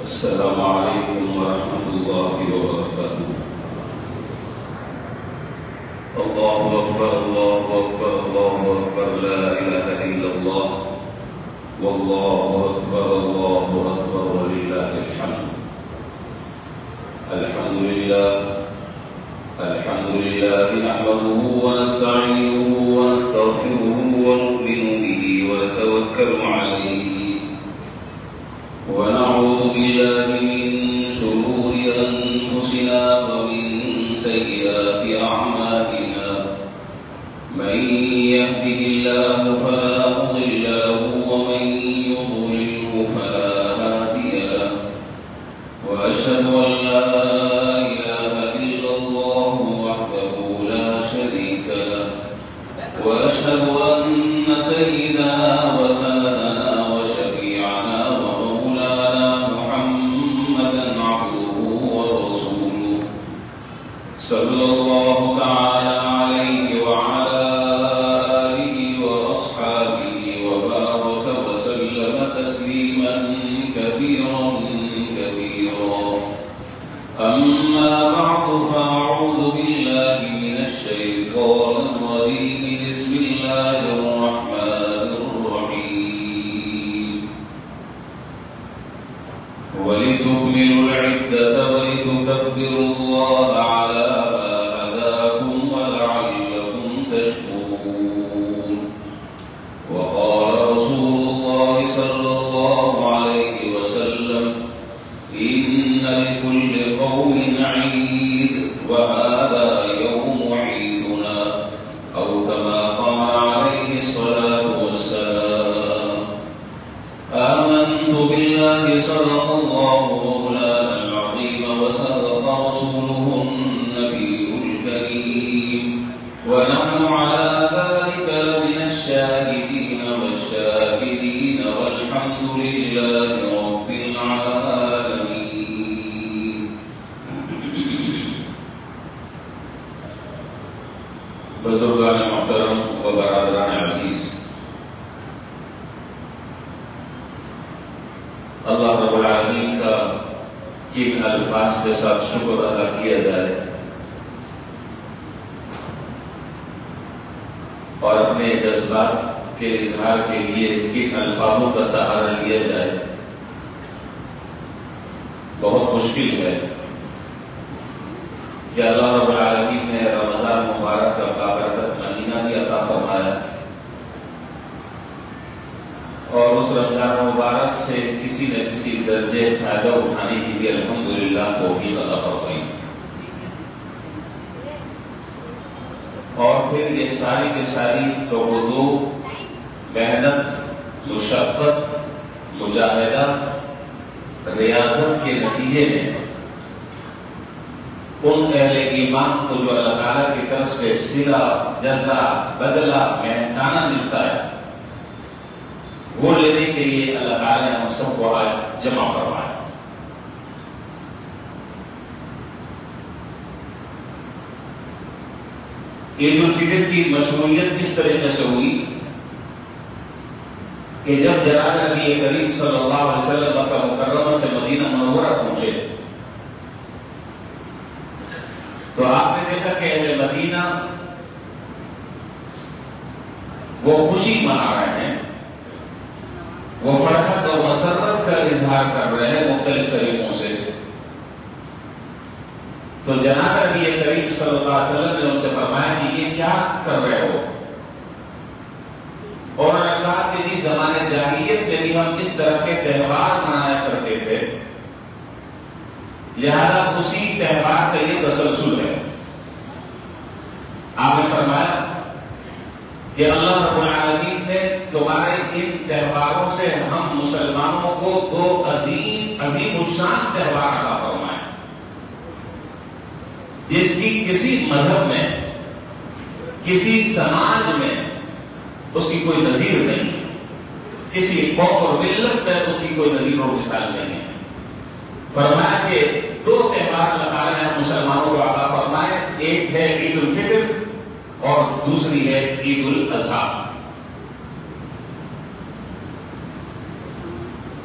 السلام عليكم ورحمة الله وبركاته. الله أكبر الله أكبر الله أكبر لا إله إلا الله والله أكبر الله أكبر ولله الحمد. الحمد لله نحمده ونستعينه ونستغفره ونؤمن به ونتوكل عليه ونعوذ بالله من شرور أنفسنا ومن سيئات أعمالنا. من يهده الله فلا مضل له ومن يضلله فلا هادي له. وأشهد أن لا إله إلا الله وحده لا شريك له. وأشهد أن سيدنا وسندنا وشفيعنا ومولانا محمدا عبده ورسوله صلى الله تعالى عليه وعلى آله وأصحابه وبارك وسلم تسليما كثيرا كثيرا. أما بعد فأعوذ بالله من الشيطان الرجيم. بسم الله الرحمن الرحيم. ولتكملوا العدة ولتكبروا الله على ما هداكم ولعلكم تشكرون. وقال رسول الله صلى الله عليه وسلم إن لكل قوم عيد وهذا يوم عيدنا أو كما قال عليه الصلاة والسلام. آمنت بالله صدق الله مولانا العظيم وصدق رسوله النبي الكريم ونحن على ذلك لمن الشاهدين والشاكرين والحمد لله رب العالمين. بزرگان محترم و برادران عزیز، اللہ رب العالمین کا کن الفاظ کے ساتھ شکر ادا کیا جائے اور اپنے جذبات کے اظہار کے لیے کن الفاظوں کا سہارا لیا جائے، بہت مشکل ہے کہ اللہ رب العالمین نے رمضان مبارک کا بابرکت مہینہ بھی عطا فرمایا اور اس رمضان مبارک سے کسی نہ کسی درجے فائدہ اٹھانے کی بھی الحمدللہ توفیق عطا فرمائی. اور پھر یہ ساری کی ساری توجہ، محنت، مشقت، مجاہدہ، ریاضت کے نتیجے میں ان اہل ایمان کو جو اللہ تعالیٰ کی طرف سے صلہ، جزا، بدلہ، محنتانہ ملتا ہے، وہ لینے کے لیے اللہ تعالیٰ نے ہم سب کو آج جمع فرمایا. عید الفطر کی مشروعیت اس طریقے سے ہوئی کہ جب جناب نبی کریم صلی اللہ علیہ وسلم مکہ مکرمہ سے مدینہ منورہ پہنچے تو آپ نے دیکھا کہ اہل مدینہ وہ خوشی منا رہے ہیں، وہ فرحت اور مسرت کا اظہار کر رہے ہیں مختلف طریقوں سے. تو جناب نبی کریم صلی اللہ علیہ وسلم نے ان سے فرمایا کہ یہ کیا کر رہے ہو؟ اور انہوں نے کہا کہ جس زمانے جاہلیت میں بھی ہم اس طرح کے تہوار منایا کرتے تھے، لہذا اسی تہوار کا یہ تسلسل ہے. آپ نے فرمایا کہ اللہ رب العالمین نے تمہارے ان تہواروں سے ہم مسلمانوں کو دو عظیم الشان تہوار عطا فرمائے جس کی کسی مذہب میں، کسی سماج میں اس کی کوئی نظیر نہیں، کسی قوم اور ملت میں اس کی کوئی نظیر و مثال نہیں ہے. فرمایا کہ دو تہوار اللہ تعالیٰ نے مسلمانوں کو عطا فرمائے، ایک ہے عید الفطر اور دوسری ہے عید الاضحیٰ.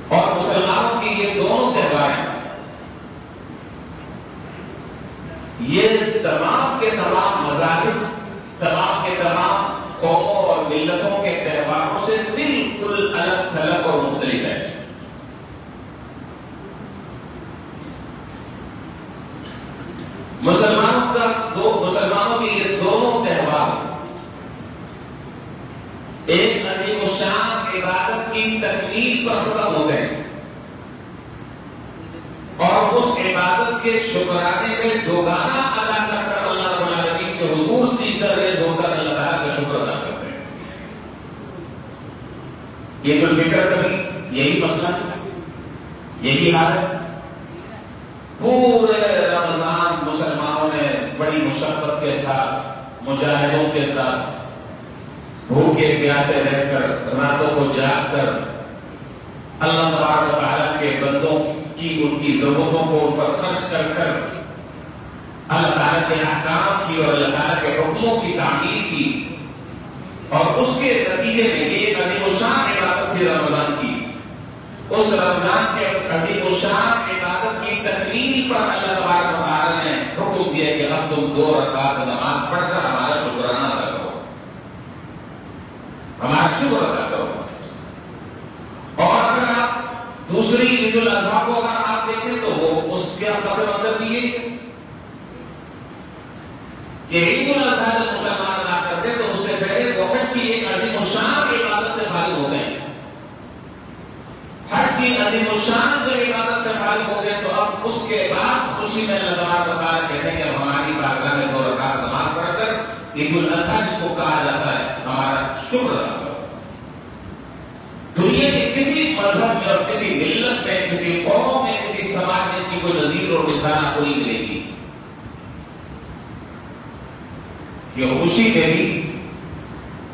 اور مسلمانوں کی یہ دونوں تہوار یہ تمام کے تمام مذاہب، تمام کے تمام قوموں اور ملتوں کے تہواروں سے بالکل الگ تھلگ اور مختلف ہے۔ مسلمانوں کے یہ دونوں تہوار ایک عظیم الشان عبادت کی تکمیل پر ختم ہو گئے اور اس عبادت کے شکرانے میں دوگانا ادا کر کر اللہ رب العالمین کے حضور سیدھا ریز ہو کر اللہ تعالیٰ کا شکر ادا کرتے ہیں۔ عید الفطر کا بھی یہی مسئلہ، یہی حال ہے۔ پورے رمضان مسلمانوں نے بڑی مشقت کے ساتھ، مجاہدوں کے ساتھ، بھوکے پیاسے رہ کر، راتوں کو جاگ کر اللہ تبارک و تعالیٰ کے بندوں کی ان کی ضرورتوں کو ان پر خرچ کر کر اللہ تعالیٰ کے احکام کی اور اللہ تعالیٰ کے حکموں کی تعمیر کی، اور اس کے نتیجے میں ایک عظیم الشان عبادت تھی رمضان کی۔ اس رمضان کے عظیم الشان عبادت کی تکمیل پر اللہ تبارک و تعالیٰ نے حکم دیا کہ اب تم 2 رکعت نماز پڑھ کر ہمارا شکرانہ ادا کرو، ہمارا شکر ادا کرو۔ اور اگر آپ دوسری عید الاضحیٰ کو اگر آپ دیکھیں تو وہ اس کے پس منظر بھی یہی ہے کہ عید الاضحیٰ جب مسلمان ادا کرتے تو اس سے پہلے وہ حج کی ایک عظیم الشان عبادت سے فارغ ہو گئے۔ حج کی عظیم الشان جب عبادت سے فارغ ہو گئے تو اب اس کے بعد خوشی میں اللہ تبارک و تعالیٰ کہتے ہیں کہ ہماری بارگاہ میں 2 رکعت نماز پڑھ کر عید الاضحیٰ جس کو کہا جاتا ہے ہمارا شکر ادا کرو۔ دنیا کے کسی مذہب میں اور کسی ملت میں، کسی قوم میں، کسی سماج میں اس کی کوئی نظیر اور مثال آپ کو نہیں ملے گی کہ خوشی میں بھی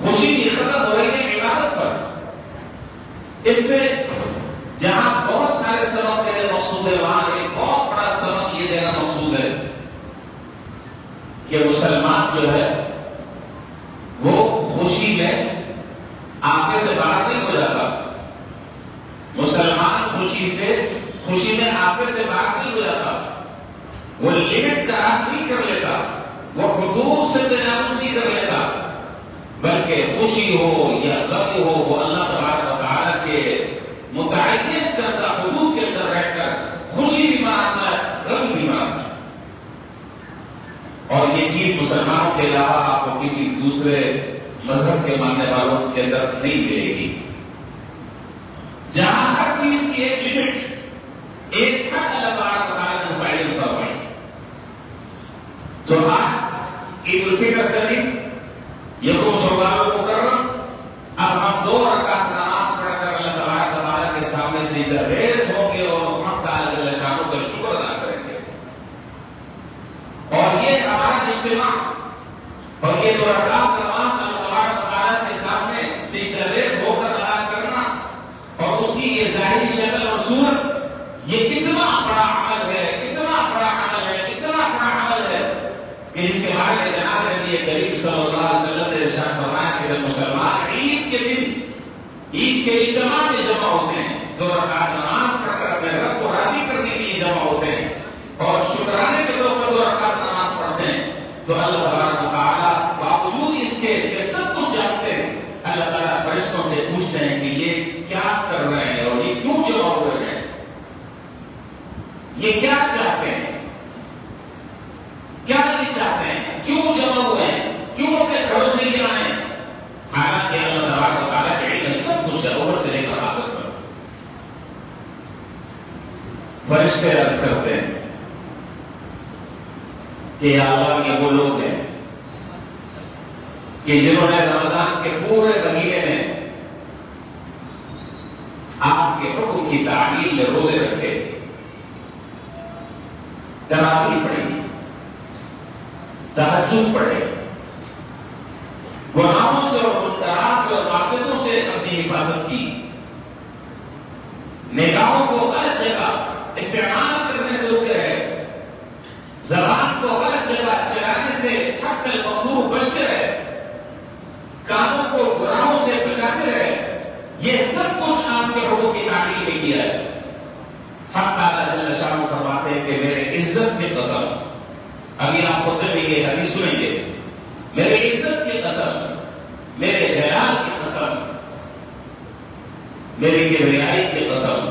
خوشی بھی ختم ہو رہی ہے عبادت پر۔ اس سے جہاں بہت سارے سبب دینے مقصود ہے، وہاں ایک بہت بڑا سبب یہ دینا مقصود ہے کہ مسلمان جو ہے وہ خوشی میں آپے سے باہر نہیں ہو جاتا۔ مسلمان خوشی میں آپے سے باہر نہیں ہو جاتا، وہ لمٹ کراس نہیں کر لیتا، وہ حدود سے تجاوز نہیں کر لیتا، بلکہ خوشی ہو یا غم ہو وہ اللہ تبارک و تعالیٰ کے متعین کردہ حدود کے اندر رہ کر خوشی بھی مانتا ہے، غم بھی مانتا ہے۔ اور یہ چیز مسلمانوں کے علاوہ آپ کو کسی دوسرے مذہب کے ماننے والوں کے اندر نہیں ملے گی، جہاں ہر چیز کی ایک لمٹ، ایک حد اللہ تبارک و تعالیٰ نے متعین فرمائی۔ تو آج عید الفطر کا دن یکم شوال المکرم، اب ہم 2 رکعت نماز پڑھ کر اللہ تبارک و تعالیٰ کے سامنے سجدہ ریز ہوں گے اور ہم تعالیٰ جل شانہ کا شکر ادا کریں گے۔ اور یہ ہمارا اجتماع اور یہ 2 رکعت نماز اللہ تبارک و تعالیٰ کے سامنے سجدہ ریز ہو کر ادا کرنا اور اس کی یہ ظاہری شکل اور صورت، یہ کتنا بڑا عمل ہے، اتنا بڑا عمل ہے، اتنا بڑا عمل ہے کہ اس کے بارے میں جناب نبی کریم صلی اللہ علیہ وسلم نے ارشاد فرمایا کہ جب مسلمان عید کے دن عید کے اجتماع میں جمع ہوتے ہیں، 2 رکعت نماز پڑھ کر اپنے رب کو راضی کرنے کے لیے جمع ہوتے ہیں اور شکرانے کے طور پر 2 رکعت نماز پڑھتے ہیں، تو اللہ تبارک و تعالیٰ باوجود اس کے کہ سب کچھ جانتے ہیں، اللہ تعالیٰ فرشتوں سے پوچھتے ہیں کہ یہ کیا کر رہے ہیں اور یہ کیوں جمع ہو رہے ہیں، یہ کیا چاہتے ہیں، کیا نہیں چاہتے ہیں، کیوں جمع ہوئے ہیں، کیوں اپنے گھروں سے یہ آئے ہیں؟ حالانکہ اللہ تبارک و تعالیٰ کے علم سب کچھ ہے، اوپر سے لے کر آخر تک۔ فرشتے عرض کرتے ہیں کہ یا اللہ یہ وہ لوگ ہیں کہ جنہوں نے رمضان کے پورے مہینے میں آپ کے حکم کی تعمیل میں روزے رکھے، تراویح پڑھی، تہجد پڑھے، گناہوں سے اور منکرات سے اور معصیتوں سے اپنی حفاظت کی، نگاہوں کو غلط جگہ استعمال کرنے سے روکے رہے، زبان کو غلط جگہ چلانے سے حق المقدور بچتے رہے، کانوں کو گناہوں سے بچاتے رہے، یہ سب کچھ آپ کے حقوق کی تعمیل میں کیا ہے۔ حق تعالیٰ جل شانہ فرماتے ہیں کہ میرے عزت کی قسم ابھی آپ خطبے میں یہ حدیث سنیں گے، میرے عزت کی قسم، میرے جلال کی قسم، میری کبریائی کی قسم،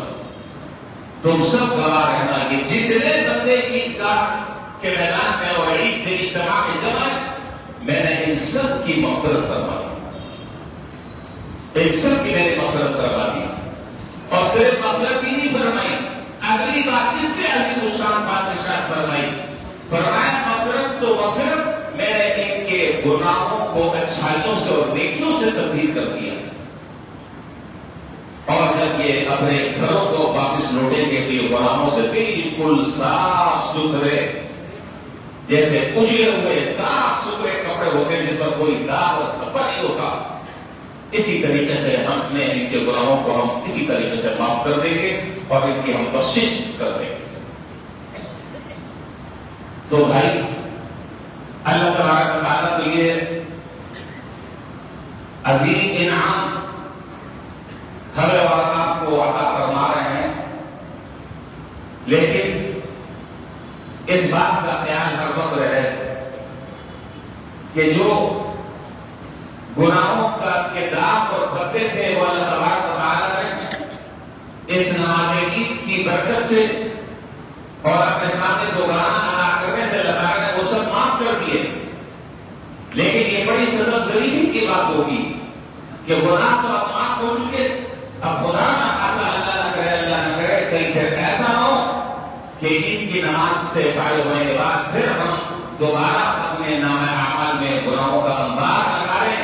تم سب گواہ رہنا کہ جتنے بندے عیدگاہ کے میدان میں اور عید کے اجتماع میں جمع ہیں، میں نے ان سب کی مغفرت فرمائی، ان سب کی میں نے مغفرت فرما دی، اور صرف مغفرت ہی نہیں فرمائی، اگلی بات اس سے عظیم الشان بات ارشاد فرمائی، فرمایا مغفرت تو مغفرت، میں نے ان کے گناہوں کو اچھائیوں سے اور نیکیوں سے تبدیل کر دیا، اور جب یہ اپنے گھروں کو واپس لوٹیں گے تو یہ گناہوں سے بالکل صاف ستھرے، جیسے اجڑے ہوئے صاف ستھرے کپڑے ہوتے ہیں جس پر کوئی داغ اور دھبا نہیں ہوتا، اسی طریقے سے ہم نے ان کے گناہوں کو ہم اسی طریقے سے معاف کر دیں گے اور ان کی ہم بخشش کر دیں گے۔ تو بھائی اللہ تبارک و تعالیٰ تو یہ عظیم انعام ہمیں اور آپ کو عطا فرما رہے ہیں، لیکن اس بات کا خیال ہر وقت رہے کہ جو گناہوں کے داغ اور دھبے تھے وہ اللہ تبارک و تعالیٰ نے اس نماز عید کی برکت سے اور اپنے سامنے دوبارہ ادا کرنے سے اللہ تعالیٰ نے وہ سب معاف کر دیے، لیکن یہ بڑی صدق ظریفی کی بات ہوگی کہ گناہ تو اب معاف ہو چکے، اب خدا نہ خاصا اللہ نہ کرے کہیں پھر ایسا نہ ہو کہ عید کی نماز سے فارغ ہونے کے بعد پھر ہم دوبارہ اپنے نامہ اعمال میں گناہوں کا انبار لگائیں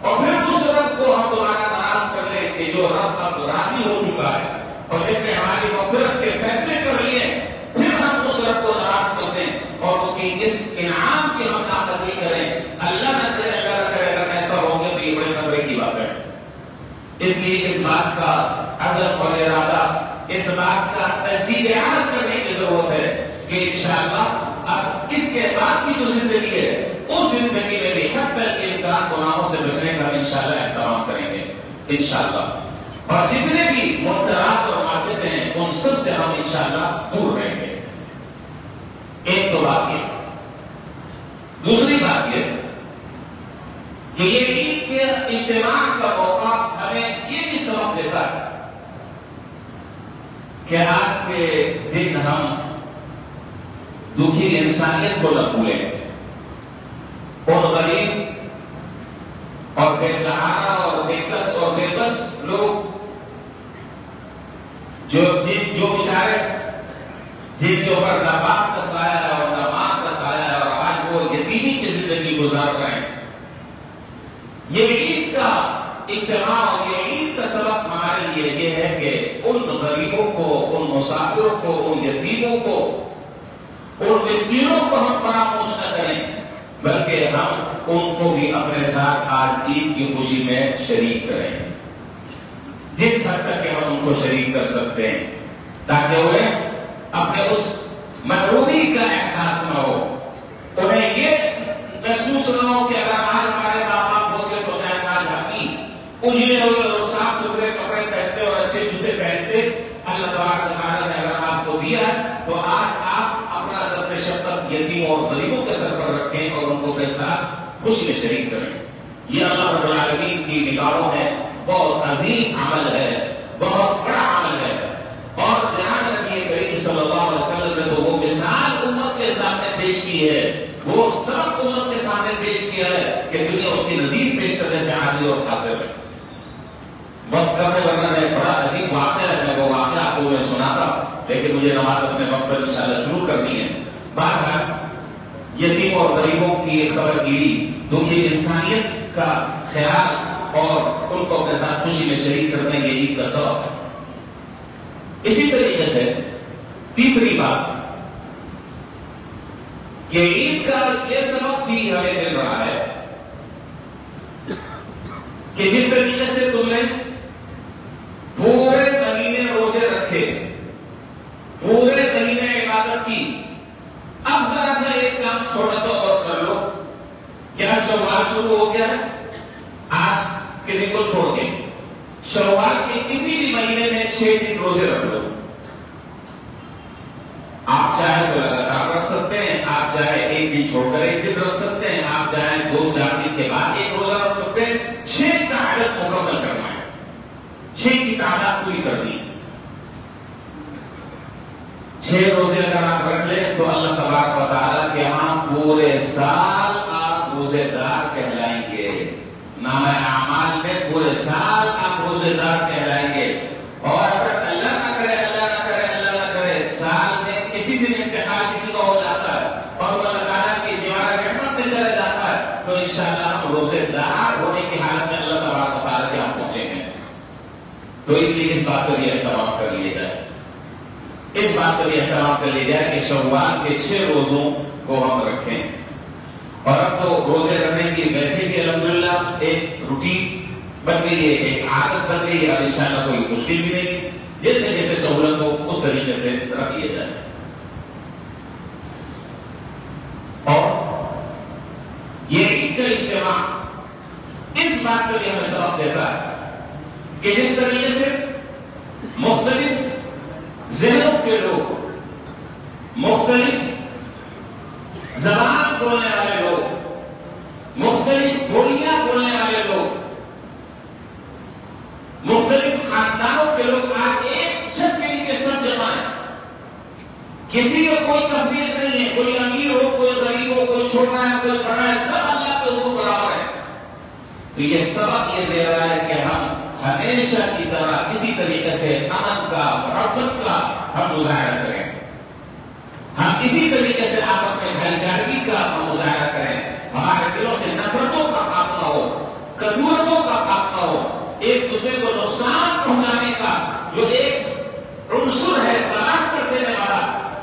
اور پھر اس رب کو ہم دوبارہ ناراض کر لیں کہ جو رب اب راضی ہو چکا ہے اور جس نے ہماری مغفرت کے فیصلے کر لیے، پھر ہم اس رب کو ناراض کر دیں اور اس کی اس انعام کی ہم ناقدری کریں۔ اللہ نہ کرے اگر ایسا ہو گیا تو یہ بڑے خطرے کی بات ہے۔ اس لیے اس بات کا عزم اور ارادہ، اس بات کا تجدید عہد کرنے کی ضرورت ہے کہ انشاءاللہ اب اس کے بعد کی جو زندگی ہے اس زندگی میں بھی حد تک امکان گناہوں سے بچنے کا انشاءاللہ اہتمام کریں گے انشاءاللہ، اور جتنے بھی منکرات اور معصیتیں ہیں ان سب سے ہم انشاءاللہ دور رہیں گے۔ ایک تو بات یہ، دوسری بات یہ کہ یہ عید کے اجتماع کا موقع ہمیں یہ بھی سبق دیتا ہے کہ آج کے دن ہم دکھی انسانیت کو نہ بھولیں، ان غریب اور بے سہارا اور بے کس اور بے بس لوگ جو بیچارے جن کے اوپر نہ باپ کا سایہ ہے اور نہ ماں کا سایہ ہے اور آج وہ یتیمی کی زندگی گزار رہے ہیں، یہ عید کا اجتماع اور یہ عید کا سبق ہمارے لیے یہ ہے کہ ان غریبوں کو، ان مسافروں کو، ان یتیموں کو، ان مسکینوں کو ہم فراموش نہ کریں، بلکہ ہم ان کو بھی اپنے ساتھ آج عید کی خوشی میں شریک کریں، جس حد تک کہ ہم ان کو شریک کر سکتے ہیں، تاکہ انہیں اپنے اس محرومی کا احساس نہ ہو، انہیں یہ محسوس نہ ہو کہ اگر آج ہمارے ماں باپ ہوتے تو شاید آج اپنی اجڑے ہوئے اور صاف ستھرے کپڑے پہنتے اور اچھے جوتے پہنتے، اللہ تبارک و تعالیٰ نے اگر آپ کو دیا تو آج آپ اپنا دست شفقت یتیموں اور غریبوں کے سر پر رکھیں اور ان کو اپنے ساتھ خوشی میں شریک کریں۔ یہ اللہ رب العالمین کی نگاہوں میں بہت عظیم عمل ہے، بہت بڑا عمل ہے، اور جہاں نبی کریم صلی اللہ علیہ وسلم نے تو وہ مثال امت کے سامنے پیش کی ہے، وہ سب امت کے سامنے پیش کیا ہے کہ دنیا اس کی نظیر پیش کرنے سے عاجز اور قاصر ہے۔ وقت کرنے ورنہ میں بڑا عجیب واقعہ ہے، میں وہ واقعہ آپ کو میں سناتا، لیکن مجھے نماز اپنے وقت پر انشاءاللہ شروع کرنی ہے۔ بہرحال یتیم اور غریبوں کی خبر گیری، دکھی انسانیت کا خیال اور ان کو اپنے ساتھ خوشی میں شریک کرنے یہ عید کا سبب ہے۔ اسی طریقے سے تیسری بات کہ عید کا یہ سبق بھی ہمیں مل رہا ہے کہ جس طریقے سے تم نے پورے مہینے روزے رکھے، پورے مہینے عبادت کی، اب ذرا سا ایک کام چھوٹا سا اور کر لو۔ کیا شوال شروع ہو گیا ہے؟ آج کے دن کو چھوڑ کے شوال کے کسی بھی مہینے میں 6 دن روزے رکھ لو۔ آپ چاہے تو لگاتار رکھ سکتے ہیں، آپ چاہے چھوڑ کر ایک دن رکھ سکتے ہیں، آپ جائیں 2-4 دن کے بعد ایک روزہ رکھ سکتے ہیں، 6 کا عدد مکمل کرنا ہے، 6 کی تعداد پوری کرنی ہے۔ 6 روزے اگر آپ رکھ لیں تو اللہ تبارک و تعالیٰ کے یہاں پورے سال آپ روزے دار کہلائیں گے، نامہ اعمال میں پورے سال آپ روزے دار کہلائیں گے۔ اور اگر اللہ نہ کرے سال میں کسی دن انتقال کسی کا ہو جاتا ہے اور وہ اللہ تعالیٰ کی جوار رحمت میں چلا جاتا ہے تو انشاءاللہ ہم روزے دار ہونے کی حالت میں اللہ تبارک و تعالیٰ کے یہاں پہنچے ہیں۔ تو اس لیے اس بات کا بھی اہتمام کر لیا جائے، اس بات کا بھی اہتمام کر لیا جائے کہ شوال کے 6 روزوں کو ہم رکھیں۔ اور اب تو روزے رکھنے کی ویسے بھی الحمدللہ ایک روٹین بن گئی ہے، ایک عادت بن گئی ہے، اب انشاءاللہ کوئی مشکل بھی نہیں، جیسے جیسے سہولت ہو اس طریقے سے رکھ لیا جائے۔ اور یہ عید کا اجتماع اس بات کا بھی ہمیں سبق دیتا ہے کہ جس طریقے سے مختلف ذہنوں کے لوگ، مختلف زبان بولنے والے لوگ، مختلف بولیاں بولنے والے لوگ، مختلف خاندانوں کے لوگ آج ایک چھت کے نیچے سب جمع ہیں، کسی کو کوئی تفریق نہیں ہے، کوئی امیر ہو، کوئی غریب ہو، کوئی چھوٹا ہے، کوئی بڑا ہے، سب اللہ کے حکم برابر ہے۔ تو یہ سبق یہ دے رہا ہے کہ ہم ہمیشہ کی طرح اسی طریقے سے امن کا، محبت کا ہم مظاہرہ کریں، ہم اسی طریقے سے آپس میں بھائی چارگی کا ہم مظاہرہ کریں، ہمارے دلوں سے نفرتوں کا خاتمہ ہو، کدورتوں کا خاتمہ ہو، ایک دوسرے کو نقصان پہنچانے کا جو ایک عنصر ہے تلاش کر دینے والا،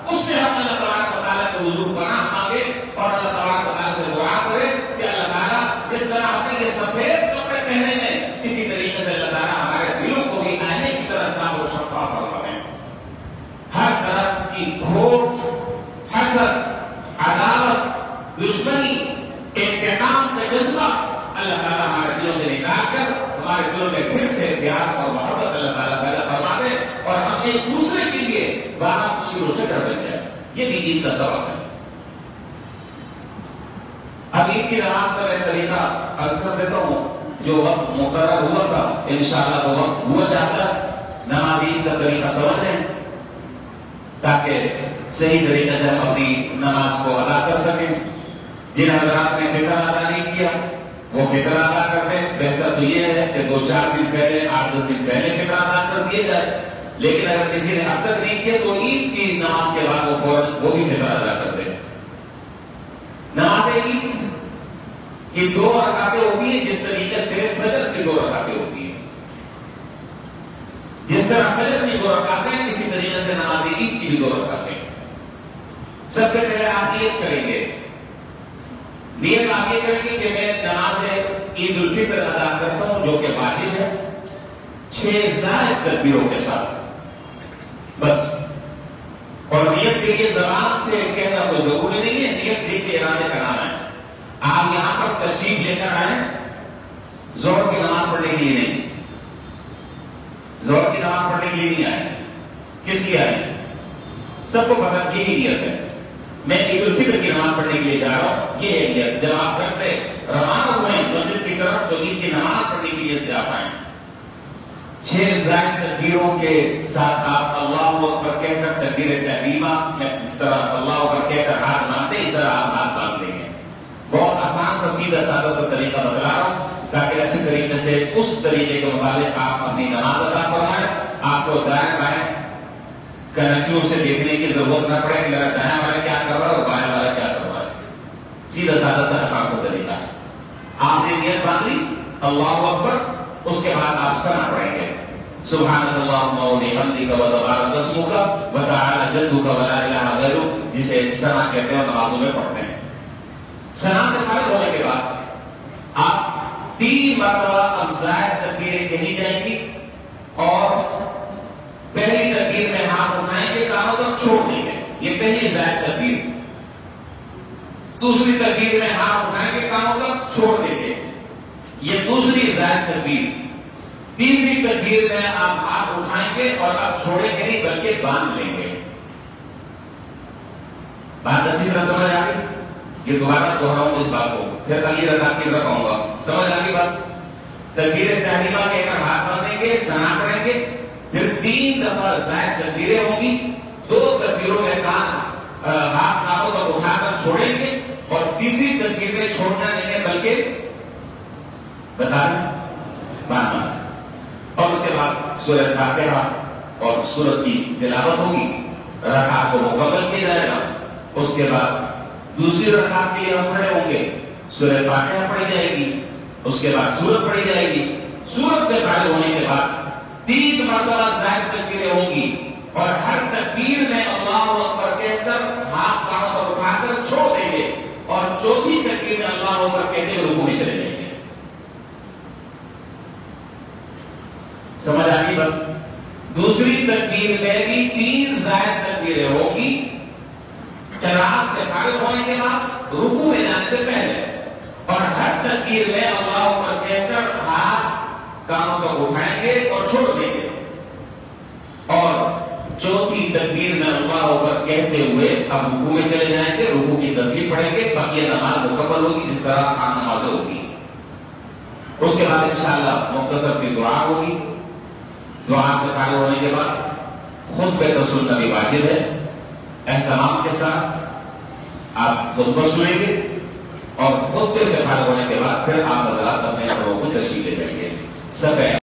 اس سے ہم اللہ تبارک و تعالیٰ کے حضور پناہ مانگے اور اللہ تبارک و تعالیٰ سے دعا کرے کہ اللہ تعالیٰ جس طرح ہم نے یہ سفید کپڑے پہنے ہیں اسی طریقے سے اللہ تعالیٰ ہمارے دلوں کو بھی آئینے کی طرح صاف و شفاف فرمائے، ہر طرح کی کھوٹ، حسد، عداوت، دشمنی، انتقام کا جذبہ اللہ تعالیٰ ہمارے دلوں سے نکال کر ہمارے دلوں میں پھر سے پیار اور محبت اللہ تعالیٰ پیدا فرما دے اور ہم ایک دوسرے کے لیے باہم شروع سے کر بن جائے۔ یہ بھی عید کا سبق ہے۔ اب عید کی نماز کا میں طریقہ عرض کر دیتا ہوں، جو وقت مقرر ہوا تھا انشاءاللہ وہ وقت ہوا چاہتا ہے، نماز عید کا طریقہ سمجھ لیں تاکہ صحیح طریقے سے ہم اپنی نماز کو ادا کر سکیں۔ جن حضرات نے فطر ادا نہیں کیا وہ فطر ادا کر دیں، بہتر تو یہ ہے کہ 2-4 دن پہلے، 8-10 دن پہلے فطر ادا کر دیے جائے، لیکن اگر کسی نے اب تک نہیں کیا تو عید کی نماز کے بعد وہ فوراً وہ بھی فطر ادا کر دے۔ نماز عید کی 2 رکعتیں ہوتی ہیں جس طریقے سے فجر کی 2 رکعتیں ہوتی ہیں، جس طرح فجر کی 2 رکعتیں اسی طریقے سے نماز عید کی بھی 2 رکعتیں۔ سب سے پہلے آپ نیت کریں گے، نیت آپ یہ کریں گے کہ میں نماز عید الفطر ادا کرتا ہوں جو کہ واجب ہے 6 زائد تکبیروں کے ساتھ بس، اور نیت کے لیے زبان سے کہنا کوئی ضروری نہیں ہے، نیت دل کے ارادے کا نام ہے۔ آپ یہاں پر تشریف لے کر آئیں ظہر کی نماز پڑھنے کے لیے نہیں، ظہر کی نماز پڑھنے کے لیے نہیں آئے، کس لیے آئے؟ سب کو پتہ یہی نیت ہے، میں عید الفطر کی نماز پڑھنے کے لیے جا رہا ہوں، یہ ہے نیت۔ جب آپ گھر سے روانہ ہوئے مسجد کی طرف تو عید کی نماز پڑھنے کے لیے سے آپ آئیں، 6 زائد تکبیروں کے ساتھ آپ اللہ اکبر کہہ کر تکبیر تحریمہ میں جس طرح اللہ اکبر کہہ کر ہاتھ باندھتے اس طرح آپ ہاتھ باندھ لیں گے۔ بہت آسان سا سیدھا سادہ سا طریقہ بتلا رہا ہوں تاکہ ایسے طریقے سے اس طریقے کے مطابق آپ اپنی نماز ادا فرمائیں، آپ کو دائیں بائیں کنکیوں سے دیکھنے کی ضرورت نہ پڑے کہ میرا دائیں والا کیا کر رہا ہے اور بائیں والا کیا کر رہا ہے، سیدھا سادہ سا آسان سا طریقہ ہے۔ آپ نے نیت باندھ لی اللہ اکبر، اس کے بعد آپ ثنا پڑھیں گے سبحانک اللہم و بحمدک و تبارک اسمک و تعالی جدک و لا الہ غیرک، جسے ثنا کہتے ہیں اور نمازوں میں پڑھتے ہیں۔ ثنا سے فارغ ہونے کے بعد آپ 3 مرتبہ اب زائد تکبیریں کہی جائیں گی اور پہلی تکبیر میں ہاتھ اٹھائیں گے کانوں تک چھوڑ دیں گے، یہ پہلی زائد تکبیر۔ دوسری تکبیر میں ہاتھ اٹھائیں گے کانوں تک چھوڑ دیں گے، یہ دوسری زائد تکبیر۔ تیسری تکبیر میں آپ ہاتھ اٹھائیں گے اور اب چھوڑیں گے نہیں بلکہ باندھ لیں گے۔ بات اچھی طرح سمجھ آ گئی؟ یہ دوبارہ دوہراؤں اس بات کو، پھر اگلی رکعت کی طرف آؤں گا، سمجھ آ گئی بات؟ تکبیر تحریمہ کہہ کر ہاتھ باندھیں گے، ثنا پڑھیں گے، پھر 3 دفعہ زائد تکبیریں ہوں گی، 2 تکبیروں میں ہاتھ کانوں تک اٹھا کر چھوڑیں گے، اور تیسری تکبیر میں چھوڑنا نہیں ہے بلکہ بتا دیں باندھنا، اور اس کے بعد سورہ فاتحہ اور سورت کی تلاوت ہوگی، رکعت کو مکمل کیا جائے گا۔ اس کے بعد دوسری رکعت کے لیے ہم کھڑے ہوں گے، سورہ فاتحہ پڑھی جائے گی، اس کے بعد سورت پڑھی جائے گی، سورت سے فارغ ہونے کے بعد 3 مرتبہ زائد تکبیریں ہوں گی، اور ہر تکبیر میں اللہ اکبر کہہ کر ہاتھ کانوں پر اٹھا کر چھوڑ دیں گے، اور چوتھی تکبیر میں اللہ اکبر کہتے ہوئے رکوع میں چلے جائیں گے۔ سمجھ آ گئی بات؟ دوسری تکبیر میں بھی 3 زائد تکبیریں ہوں گی، قراءت سے فارغ ہونے کے بعد، رکوع میں جانے سے پہلے، اور ہر تکبیر میں اللہ اکبر کہہ کر ہاتھ کانوں تک اٹھائیں گے اور چھوڑ دیں گے، اور چوتھی تکبیر میں اللہ اکبر کہتے ہوئے اب رکوع میں چلے جائیں گے، رکوع کی تسبیح پڑھیں گے، بقیہ نماز مکمل ہوگی جس طرح عام نمازیں ہوگی۔ اس کے بعد انشاءاللہ مختصر سی دعا ہوگی، دعا سے فارغ ہونے کے بعد خطبہ تو سننا بھی واجب ہے، اہتمام کے ساتھ آپ خطبہ سنیں گے، اور خطبے سے فارغ ہونے کے بعد پھر آپ حضرات اپنے گھروں کو تشریف لے جائیں گے۔